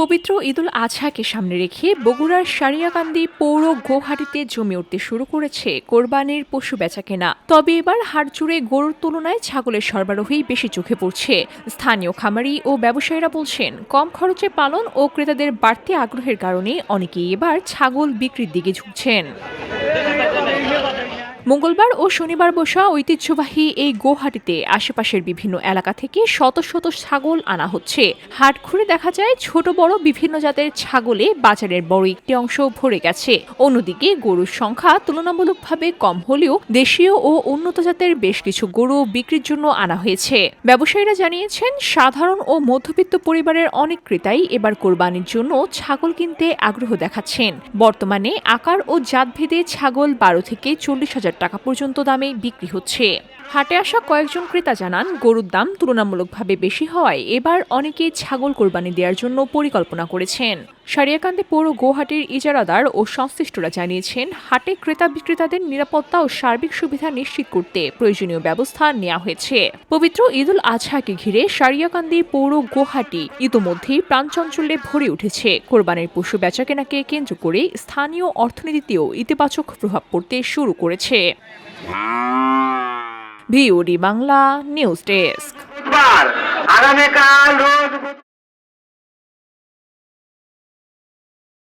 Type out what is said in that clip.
পবিত্র ঈদুল আজহাকে সামনে রেখে বগুড়ার সারিয়াকান্দি পৌর গোহাটিতে জমে উঠতে শুরু করেছে কোরবানির পশু বেচাকেনা। তবে এবার হাট জুড়ে গরুর তুলনায় ছাগলের সরবরাহই বেশি চোখে পড়ছে। স্থানীয় খামারি ও ব্যবসায়ীরা বলছেন, কম খরচে পালন ও ক্রেতাদের বাড়তি আগ্রহের কারণে অনেকেই এবার ছাগল বিক্রির দিকে ঝুঁকছেন। মঙ্গলবার ও শনিবার বসা ঐতিহ্যবাহী এই গোহাটিতে আশেপাশের বিভিন্ন এলাকা থেকে শত শত ছাগল আনা হচ্ছে। হাট ঘুরে দেখা যায় ছোট বড় বিভিন্ন জাতের ছাগলে বাজারের বড় একটি অংশ ভরে গেছে। অন্যদিকে গরুর সংখ্যা তুলনামূলকভাবে কম হলেও দেশীয় ও উন্নত জাতের বেশ কিছু গরু বিক্রির জন্য আনা হয়েছে। ব্যবসায়ীরা জানিয়েছেন, সাধারণ ও মধ্যবিত্ত পরিবারের অনেক ক্রেতাই এবার কোরবানির জন্য ছাগল কিনতে আগ্রহ দেখাচ্ছেন। বর্তমানে আকার ও জাতভেদে ছাগল 12 থেকে 40,000 টাকা পর্যন্ত দামে বিক্রি হচ্ছে। হাটে আসা কয়েকজন ক্রেতা জানান, গরুর দাম তুলনামূলকভাবে বেশি হওয়ায় এবার অনেকেই ছাগল কোরবানি দেওয়ার জন্য পরিকল্পনা করেছেন। সারিয়াকান্দি পৌর গোহাটির ইজারাদার ও সংশ্লিষ্টরা জানিয়েছেন, হাটে ক্রেতা বিক্রেতাদের নিরাপত্তা ও সার্বিক সুবিধা নিশ্চিত করতে প্রয়োজনীয় ব্যবস্থা নেওয়া হয়েছে। পবিত্র ঈদুল আজহাকে ঘিরে সারিয়াকান্দি পৌর গোহাটি ইতোমধ্যেই প্রাণচঞ্চল্যে ভরে উঠেছে। কোরবানির পশু বেচাকেনাকে কেন্দ্র করে স্থানীয় অর্থনীতিতেও ইতিবাচক প্রভাব পড়তে শুরু করেছে। VOD Bangla news desk.